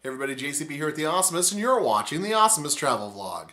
Hey everybody, JCB here at the Awesomist, and you're watching the Awesomist Travel Vlog.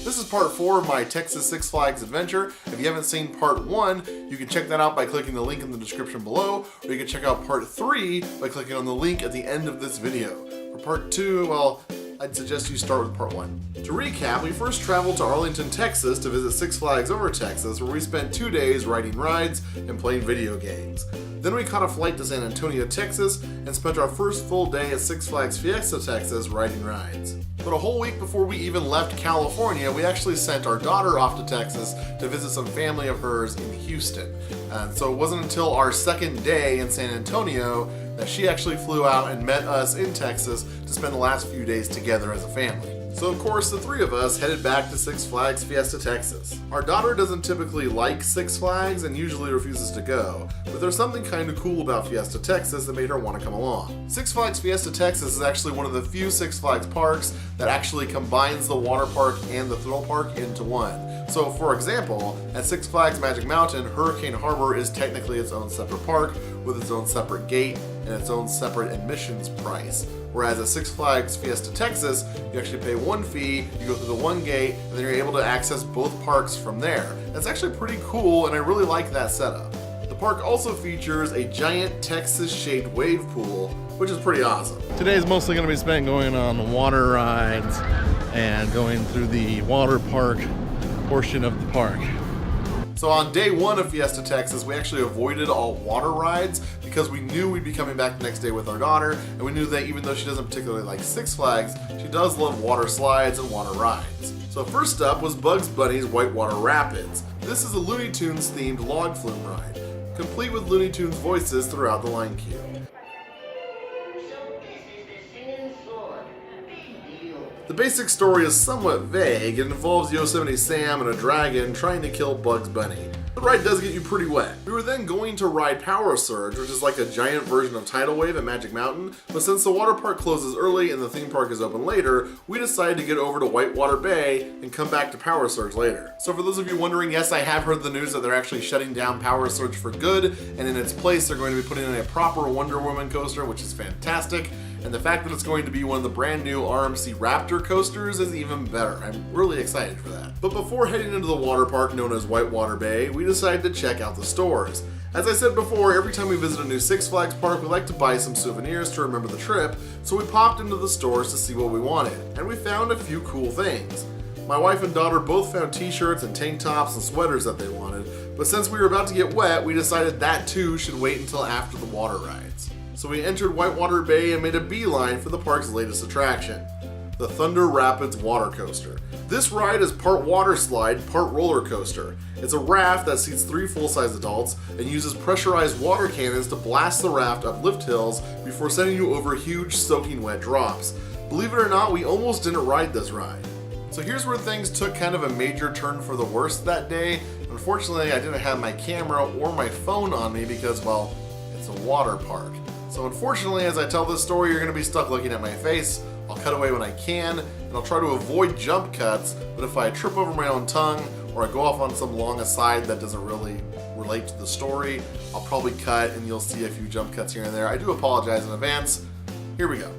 This is part 4 of my Texas Six Flags adventure. If you haven't seen part 1, you can check that out by clicking the link in the description below, or you can check out part 3 by clicking on the link at the end of this video. For part 2, well, I'd suggest you start with part 1. To recap, we first traveled to Arlington, Texas to visit Six Flags over Texas, where we spent 2 days riding rides and playing video games. Then we caught a flight to San Antonio, Texas, and spent our first full day at Six Flags Fiesta Texas riding rides. But a whole week before we even left California, we actually sent our daughter off to Texas to visit some family of hers in Houston. And so it wasn't until our second day in San Antonio that she actually flew out and met us in Texas to spend the last few days together as a family. So of course, the 3 of us headed back to Six Flags Fiesta Texas. Our daughter doesn't typically like Six Flags and usually refuses to go, but there's something kind of cool about Fiesta Texas that made her want to come along. Six Flags Fiesta Texas is actually one of the few Six Flags parks that actually combines the water park and the thrill park into one. So for example, at Six Flags Magic Mountain, Hurricane Harbor is technically its own separate park with its own separate gate and its own separate admissions price. Whereas at Six Flags Fiesta Texas, you actually pay one fee, you go through the one gate, and then you're able to access both parks from there. That's actually pretty cool, and I really like that setup. The park also features a giant Texas-shaped wave pool, which is pretty awesome. Today is mostly going to be spent going on water rides and going through the water park portion of the park. So on day 1 of Fiesta Texas, we actually avoided all water rides because we knew we'd be coming back the next day with our daughter, and we knew that even though she doesn't particularly like Six Flags, she does love water slides and water rides. So first up was Bugs Bunny's Whitewater Rapids. This is a Looney Tunes themed log flume ride, complete with Looney Tunes voices throughout the line queue. The basic story is somewhat vague. It involves Yosemite Sam and a dragon trying to kill Bugs Bunny. The ride does get you pretty wet. We were then going to ride Power Surge, which is like a giant version of Tidal Wave at Magic Mountain, but since the water park closes early and the theme park is open later, we decided to get over to Whitewater Bay and come back to Power Surge later. So for those of you wondering, yes, I have heard the news that they're actually shutting down Power Surge for good, and in its place they're going to be putting in a proper Wonder Woman coaster, which is fantastic. And the fact that it's going to be one of the brand new RMC Raptor coasters is even better. I'm really excited for that. But before heading into the water park known as Whitewater Bay, we decided to check out the stores. As I said before, every time we visit a new Six Flags park, we like to buy some souvenirs to remember the trip, so we popped into the stores to see what we wanted, and we found a few cool things. My wife and daughter both found t-shirts and tank tops and sweaters that they wanted, but since we were about to get wet, we decided that too should wait until after the water rides. So we entered Whitewater Bay and made a beeline for the park's latest attraction, the Thunder Rapids Water Coaster. This ride is part water slide, part roller coaster. It's a raft that seats 3 full-size adults and uses pressurized water cannons to blast the raft up lift hills before sending you over huge soaking wet drops. Believe it or not, we almost didn't ride this ride. So here's where things took kind of a major turn for the worse that day. Unfortunately, I didn't have my camera or my phone on me because, well, it's a water park. So unfortunately, as I tell this story, you're going to be stuck looking at my face. I'll cut away when I can, and I'll try to avoid jump cuts, but if I trip over my own tongue, or I go off on some long aside that doesn't really relate to the story, I'll probably cut and you'll see a few jump cuts here and there. I do apologize in advance. Here we go.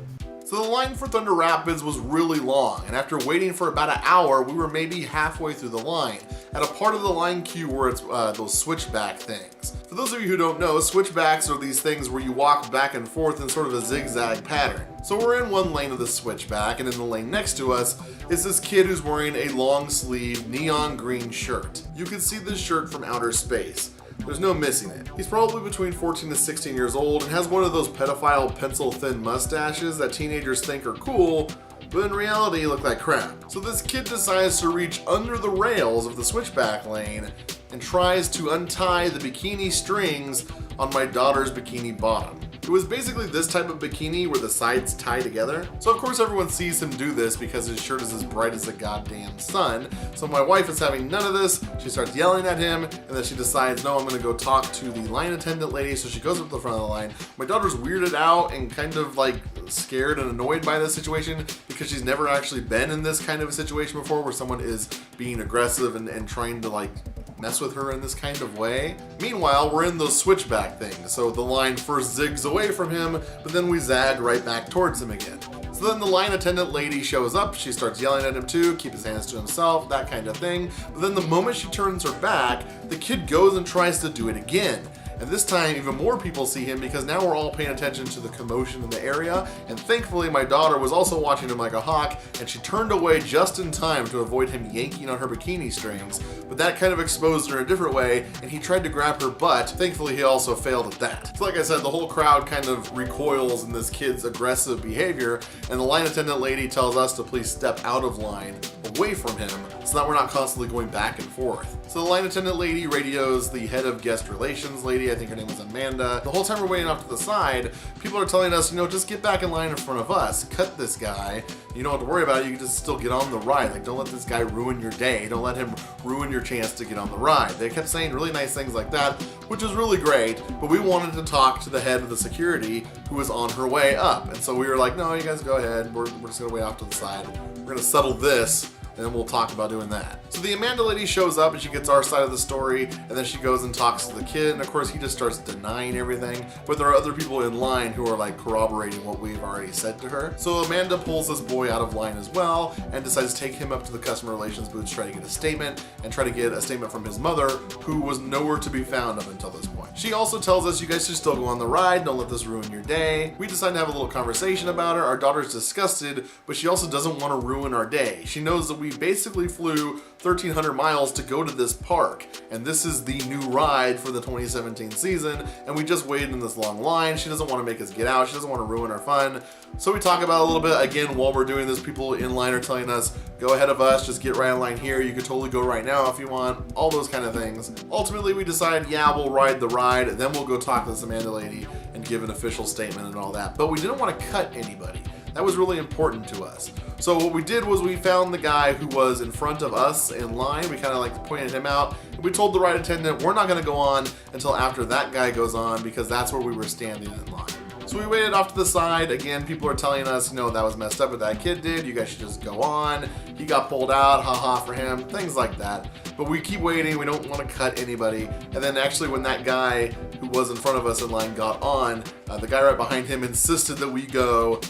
So the line for Thunder Rapids was really long, and after waiting for about an hour, we were maybe halfway through the line, at a part of the line queue where it's those switchback things. For those of you who don't know, switchbacks are these things where you walk back and forth in sort of a zigzag pattern. So we're in one lane of the switchback, and in the lane next to us is this kid who's wearing a long sleeve neon green shirt. You can see this shirt from outer space. There's no missing it. He's probably between 14 to 16 years old and has one of those pedophile pencil-thin mustaches that teenagers think are cool, but in reality look like crap. So this kid decides to reach under the rails of the switchback lane and tries to untie the bikini strings on my daughter's bikini bottom. It was basically this type of bikini where the sides tie together. So of course everyone sees him do this because his shirt is as bright as the goddamn sun. So my wife is having none of this. She starts yelling at him, and then she decides, no, I'm gonna go talk to the line attendant lady. So she goes up to the front of the line. My daughter's weirded out and kind of like scared and annoyed by this situation because she's never actually been in this kind of a situation before where someone is being aggressive and trying to like mess with her in this kind of way. Meanwhile, we're in those switchback things. So the line first zigs away from him, but then we zag right back towards him again. So then the line attendant lady shows up, she starts yelling at him too, keep his hands to himself, that kind of thing. But then the moment she turns her back, the kid goes and tries to do it again. And this time, even more people see him because now we're all paying attention to the commotion in the area. And thankfully, my daughter was also watching him like a hawk, and she turned away just in time to avoid him yanking on her bikini strings. But that kind of exposed her in a different way, and he tried to grab her butt. Thankfully, he also failed at that. So like I said, the whole crowd kind of recoils in this kid's aggressive behavior, and the line attendant lady tells us to please step out of line, away from him, so that we're not constantly going back and forth. So the line attendant lady radios the head of guest relations lady, I think her name was Amanda. The whole time we're waiting off to the side, people are telling us, just get back in line in front of us, cut this guy. You don't have to worry about it, you can just still get on the ride. Like, don't let this guy ruin your day. Don't let him ruin your chance to get on the ride. They kept saying really nice things like that, which was really great, but we wanted to talk to the head of the security who was on her way up. And so we were like, no, you guys go ahead. We're just gonna wait off to the side. We're gonna settle this, and then we'll talk about doing that. So the Amanda lady shows up and she gets our side of the story, and then she goes and talks to the kid, and of course he just starts denying everything, but there are other people in line who are like corroborating what we've already said to her. So Amanda pulls this boy out of line as well and decides to take him up to the customer relations booth to try to get a statement, and try to get a statement from his mother, who was nowhere to be found up until this point. She also tells us, you guys should still go on the ride, don't let this ruin your day. We decide to have a little conversation about her. Our daughter's disgusted, but she also doesn't want to ruin our day. She knows that we basically flew 1,300 miles to go to this park, and this is the new ride for the 2017 season, and we just waited in this long line. She doesn't want to make us get out. She doesn't want to ruin our fun. So we talk about it a little bit. Again, while we're doing this, people in line are telling us, go ahead of us, just get right in line here. You could totally go right now if you want, all those kind of things. Ultimately, we decide, yeah, we'll ride the ride, and then we'll go talk to this Amanda lady and give an official statement and all that. But we didn't want to cut anybody. That was really important to us. So what we did was we found the guy who was in front of us in line. We kind of like pointed him out. And we told the ride attendant, we're not going to go on until after that guy goes on, because that's where we were standing in line. So we waited off to the side. Again, people are telling us, that was messed up what that kid did. You guys should just go on. He got pulled out, haha for him, things like that. But we keep waiting. We don't want to cut anybody. And then actually when that guy who was in front of us in line got on, the guy right behind him insisted that we go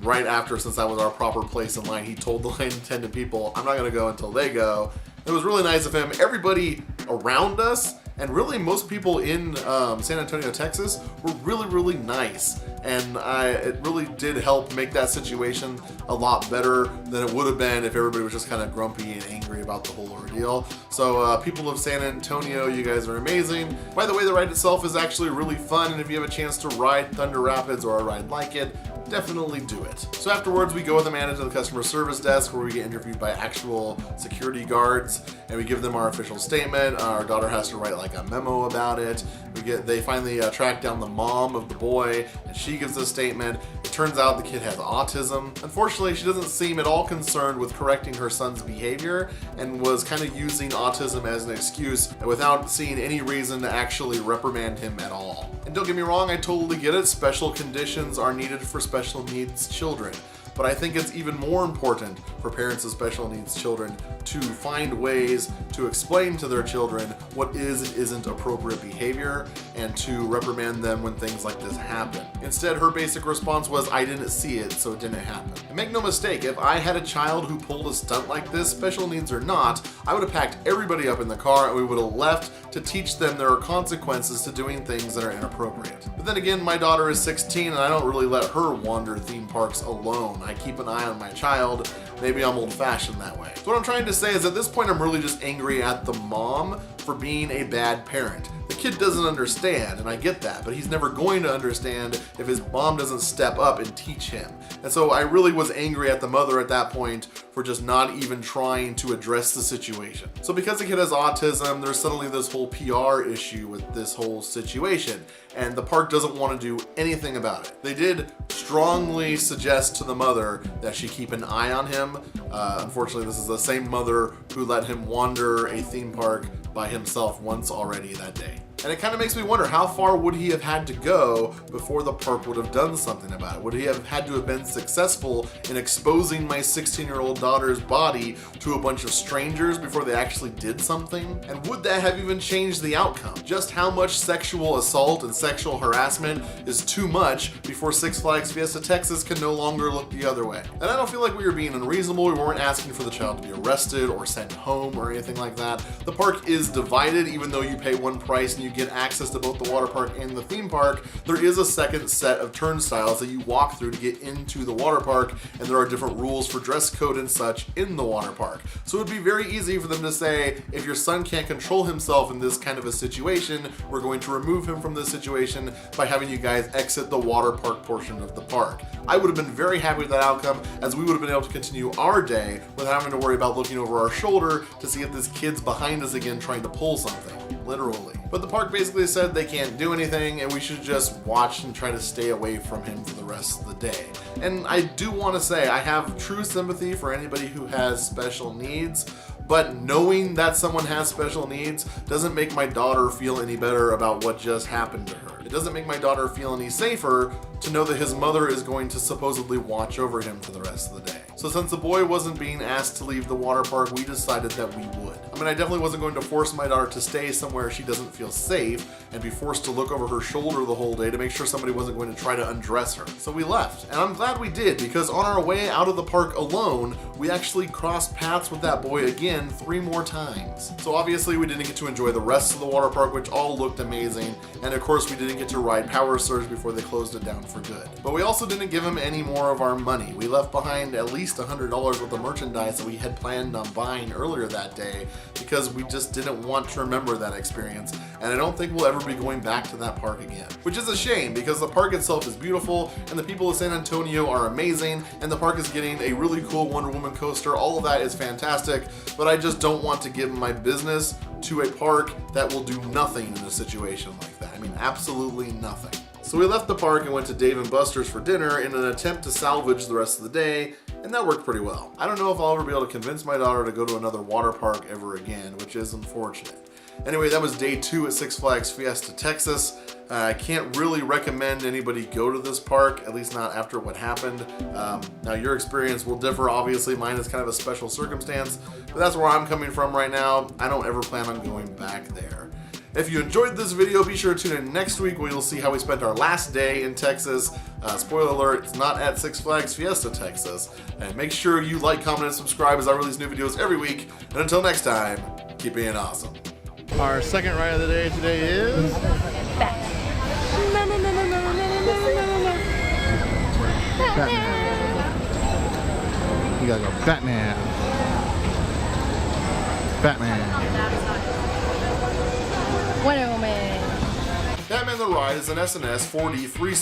right after, since that was our proper place in line. He told the line attendant people, I'm not going to go until they go. It was really nice of him. Everybody around us, and really most people in San Antonio, Texas, were really, really nice. And it really did help make that situation a lot better than it would have been if everybody was just kind of grumpy and angry about the whole ordeal. So people of San Antonio, you guys are amazing. By the way, the ride itself is actually really fun, and if you have a chance to ride Thunder Rapids or a ride like it, definitely do it. So afterwards, we go with Amanda to the customer service desk, where we get interviewed by actual security guards, and we give them our official statement. Our daughter has to write like a memo about it. They finally track down the mom of the boy, and she gives a statement. It turns out the kid has autism. Unfortunately, she doesn't seem at all concerned with correcting her son's behavior, and was kind of using autism as an excuse without seeing any reason to actually reprimand him at all. And don't get me wrong, I totally get it. Special conditions are needed for special needs children. But I think it's even more important for parents of special needs children to find ways to explain to their children what is and isn't appropriate behavior, and to reprimand them when things like this happen. Instead, her basic response was, I didn't see it, so it didn't happen. And make no mistake, if I had a child who pulled a stunt like this, special needs or not, I would have packed everybody up in the car, and we would have left to teach them there are consequences to doing things that are inappropriate. But then again, my daughter is 16, and I don't really let her wander theme parks alone. I keep an eye on my child. Maybe I'm old-fashioned that way. So what I'm trying to say is, at this point, I'm really just angry at the mom for being a bad parent. The kid doesn't understand, and I get that, but he's never going to understand if his mom doesn't step up and teach him. And so I really was angry at the mother at that point for just not even trying to address the situation. So because the kid has autism, there's suddenly this whole PR issue with this whole situation, and the park doesn't want to do anything about it. They did strongly suggest to the mother that she keep an eye on him. Unfortunately, this is the same mother who let him wander a theme park by himself once already that day. And it kind of makes me wonder, how far would he have had to go before the park would have done something about it? Would he have had to have been successful in exposing my 16-year-old daughter's body to a bunch of strangers before they actually did something? And would that have even changed the outcome? Just how much sexual assault and sexual harassment is too much before Six Flags Fiesta Texas can no longer look the other way? And I don't feel like we were being unreasonable. We weren't asking for the child to be arrested or sent home or anything like that. The park is divided. Even though you pay one price and you get access to both the water park and the theme park, there is a second set of turnstiles that you walk through to get into the water park, and there are different rules for dress code and such in the water park. So it would be very easy for them to say, if your son can't control himself in this kind of a situation, we're going to remove him from this situation by having you guys exit the water park portion of the park. I would have been very happy with that outcome, as we would have been able to continue our day without having to worry about looking over our shoulder to see if this kid's behind us again trying to pull something, literally. But the park basically said they can't do anything and we should just watch and try to stay away from him for the rest of the day. And I do want to say, I have true sympathy for anybody who has special needs, but knowing that someone has special needs doesn't make my daughter feel any better about what just happened to her. It doesn't make my daughter feel any safer to know that his mother is going to supposedly watch over him for the rest of the day. So since the boy wasn't being asked to leave the water park, we decided that we would. I mean, I definitely wasn't going to force my daughter to stay somewhere she doesn't feel safe and be forced to look over her shoulder the whole day to make sure somebody wasn't going to try to undress her. So we left, and I'm glad we did, because on our way out of the park alone, we actually crossed paths with that boy again 3 more times. So obviously we didn't get to enjoy the rest of the water park, which all looked amazing, and of course we didn't get to ride Power Surge before they closed it down for good. But we also didn't give him any more of our money. We left behind at least $100 worth of merchandise that we had planned on buying earlier that day, because we just didn't want to remember that experience, and I don't think we'll ever be going back to that park again. Which is a shame, because the park itself is beautiful, and the people of San Antonio are amazing, and the park is getting a really cool Wonder Woman coaster. All of that is fantastic, but I just don't want to give my business to a park that will do nothing in a situation like that. I mean, absolutely nothing. So we left the park and went to Dave & Buster's for dinner in an attempt to salvage the rest of the day, and that worked pretty well. I don't know if I'll ever be able to convince my daughter to go to another water park ever again, which is unfortunate. Anyway, that was day 2 at Six Flags Fiesta Texas. I can't really recommend anybody go to this park, at least not after what happened. Now your experience will differ, obviously. Mine is kind of a special circumstance, but that's where I'm coming from right now. I don't ever plan on going back there. If you enjoyed this video, be sure to tune in next week where you'll see how we spent our last day in Texas. Spoiler alert, it's not at Six Flags Fiesta Texas. And make sure you like, comment, and subscribe as I release new videos every week. And until next time, keep being awesome. Our second ride of the day today is Batman. You gotta go Batman. Batman. Wonder Woman. Batman the Ride is an SNS 4D free